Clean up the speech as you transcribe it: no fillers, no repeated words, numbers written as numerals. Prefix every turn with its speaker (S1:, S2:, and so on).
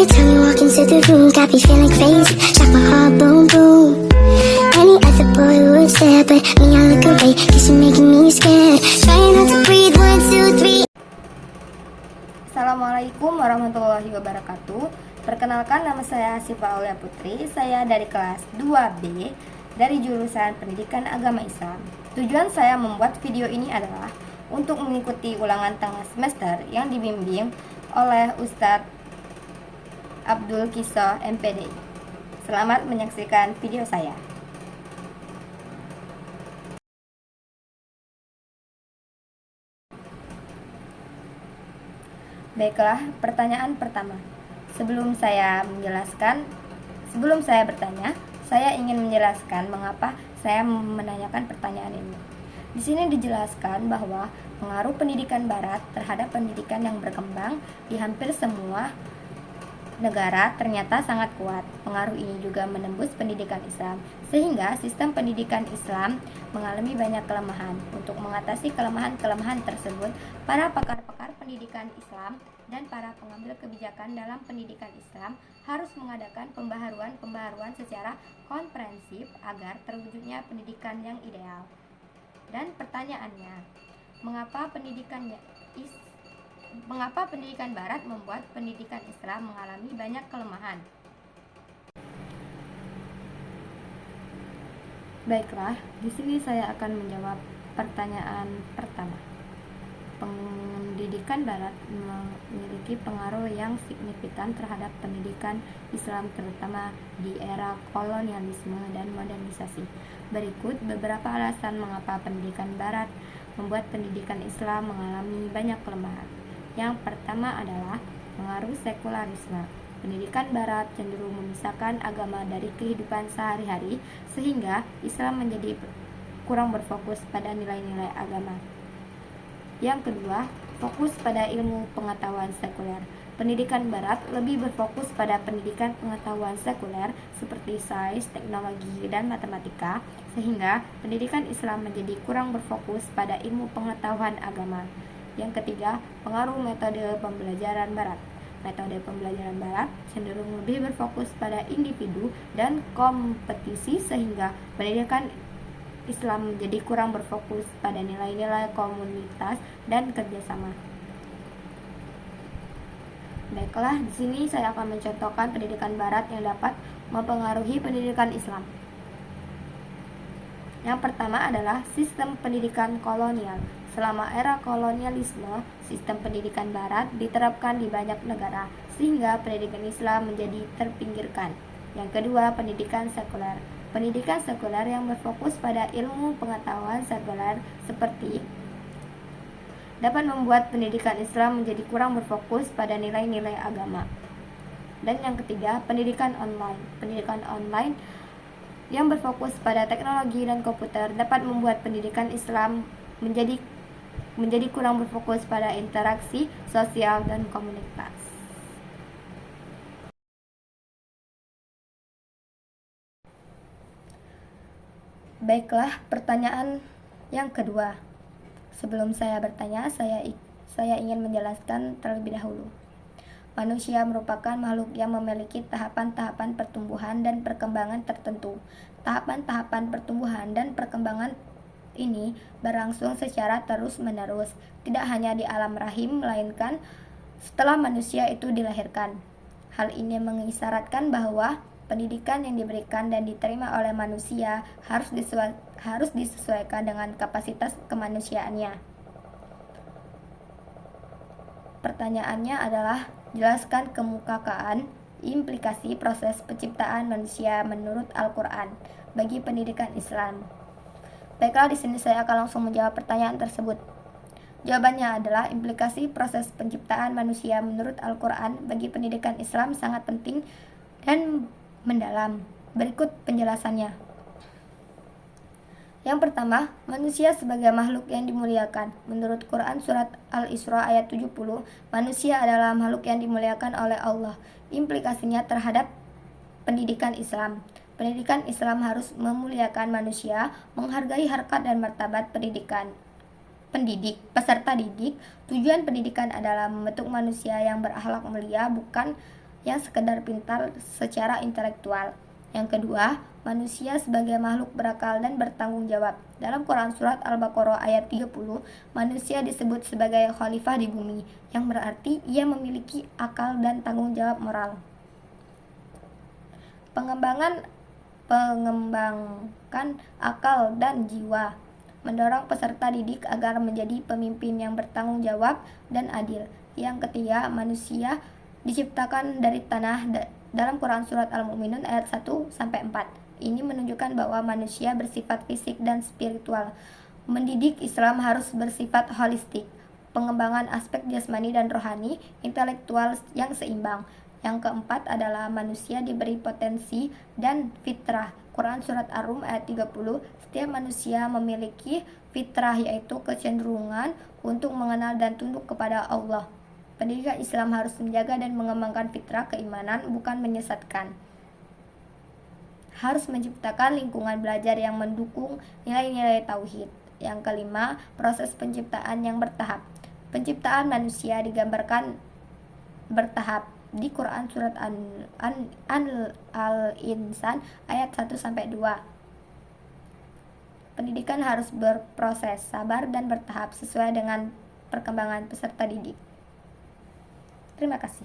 S1: time you walk into the room, got me feeling crazy, like my heart boom boom. Any other boy would stare, but me I look away, cause you're making me scared. Trying not to breathe, 1, 2, 3.
S2: Assalamualaikum warahmatullahi wabarakatuh. Perkenalkan, nama saya Syifa Aulia Putri. Saya dari kelas 2B dari jurusan Pendidikan Agama Islam. Tujuan saya membuat video ini adalah untuk mengikuti ulangan tengah semester yang dibimbing oleh Ustadz Abdul Kiso MPD. Selamat menyaksikan video saya. Baiklah, pertanyaan pertama. Sebelum saya bertanya, saya ingin menjelaskan mengapa saya menanyakan pertanyaan ini. Di sini dijelaskan bahwa pengaruh pendidikan barat terhadap pendidikan yang berkembang di hampir semua negara ternyata sangat kuat. Pengaruh ini juga menembus pendidikan Islam, sehingga sistem pendidikan Islam mengalami banyak kelemahan. Untuk mengatasi kelemahan-kelemahan tersebut, para pakar-pakar pendidikan Islam dan para pengambil kebijakan dalam pendidikan Islam harus mengadakan pembaharuan secara komprehensif agar terwujudnya pendidikan yang ideal. Dan pertanyaannya, mengapa pendidikan barat membuat pendidikan Islam mengalami banyak kelemahan? Baiklah, di sini saya akan menjawab pertanyaan pertama. Pendidikan barat memiliki pengaruh yang signifikan terhadap pendidikan Islam, terutama di era kolonialisme dan modernisasi. Berikut beberapa alasan mengapa pendidikan barat membuat pendidikan Islam mengalami banyak kelemahan. Yang pertama adalah pengaruh sekularisme. Pendidikan barat cenderung memisahkan agama dari kehidupan sehari-hari, sehingga Islam menjadi kurang berfokus pada nilai-nilai agama. Yang kedua, fokus pada ilmu pengetahuan sekuler. Pendidikan barat lebih berfokus pada pendidikan pengetahuan sekuler seperti sains, teknologi, dan matematika, sehingga pendidikan Islam menjadi kurang berfokus pada ilmu pengetahuan agama. Yang ketiga, pengaruh metode pembelajaran barat. Metode pembelajaran barat cenderung lebih berfokus pada individu dan kompetisi, sehingga pendidikan Islam menjadi kurang berfokus pada nilai-nilai komunitas dan kerjasama. Baiklah, di sini saya akan mencontohkan pendidikan barat yang dapat mempengaruhi pendidikan Islam. Yang pertama adalah sistem pendidikan kolonial. Selama era kolonialisme, sistem pendidikan barat diterapkan di banyak negara, sehingga pendidikan Islam menjadi terpinggirkan. Yang kedua, pendidikan sekuler. Pendidikan sekuler yang berfokus pada ilmu pengetahuan sekuler seperti dapat membuat pendidikan Islam menjadi kurang berfokus pada nilai-nilai agama. Dan yang ketiga, pendidikan online. Pendidikan online yang berfokus pada teknologi dan komputer dapat membuat pendidikan Islam menjadi kurang berfokus pada interaksi sosial dan komunitas. Baiklah, pertanyaan yang kedua. Sebelum saya bertanya, saya ingin menjelaskan terlebih dahulu. Manusia merupakan makhluk yang memiliki tahapan-tahapan pertumbuhan dan perkembangan tertentu. Tahapan-tahapan pertumbuhan dan perkembangan ini berlangsung secara terus-menerus, tidak hanya di alam rahim, melainkan setelah manusia itu dilahirkan. Hal ini mengisyaratkan bahwa pendidikan yang diberikan dan diterima oleh manusia harus disesuaikan dengan kapasitas kemanusiaannya. Pertanyaannya adalah, jelaskan kemukakan implikasi proses penciptaan manusia menurut Al-Quran bagi pendidikan Islam. Baiklah, di sini saya akan langsung menjawab pertanyaan tersebut. Jawabannya adalah implikasi proses penciptaan manusia menurut Al-Quran bagi pendidikan Islam sangat penting dan mendalam. Berikut penjelasannya. Yang pertama, manusia sebagai makhluk yang dimuliakan. Menurut Quran surat Al-Isra ayat 70, manusia adalah makhluk yang dimuliakan oleh Allah. Implikasinya terhadap pendidikan Islam. Pendidikan Islam harus memuliakan manusia, menghargai harkat dan martabat peserta didik. Tujuan pendidikan adalah membentuk manusia yang berakhlak mulia, bukan yang sekedar pintar secara intelektual. Yang kedua, manusia sebagai makhluk berakal dan bertanggung jawab. Dalam Quran Surat Al-Baqarah ayat 30, manusia disebut sebagai khalifah di bumi, yang berarti ia memiliki akal dan tanggung jawab moral. Pengembangkan akal dan jiwa, mendorong peserta didik agar menjadi pemimpin yang bertanggung jawab dan adil. Yang ketiga, manusia diciptakan dari tanah dalam Quran Surat Al-Mu'minun ayat 1-4. Ini menunjukkan bahwa manusia bersifat fisik dan spiritual. Mendidik Islam harus bersifat holistik, pengembangan aspek jasmani dan rohani, intelektual yang seimbang. Yang keempat adalah manusia diberi potensi dan fitrah. Quran Surat Ar-Rum ayat 30, setiap manusia memiliki fitrah, yaitu kecenderungan untuk mengenal dan tunduk kepada Allah. Pendidikan Islam harus menjaga dan mengembangkan fitrah keimanan, bukan menyesatkan. Harus menciptakan lingkungan belajar yang mendukung nilai-nilai tauhid. Yang kelima, proses penciptaan yang bertahap. Penciptaan manusia digambarkan bertahap di Quran Surat Al-Insan ayat 1-2. Pendidikan harus berproses, sabar dan bertahap sesuai dengan perkembangan peserta didik. Terima kasih.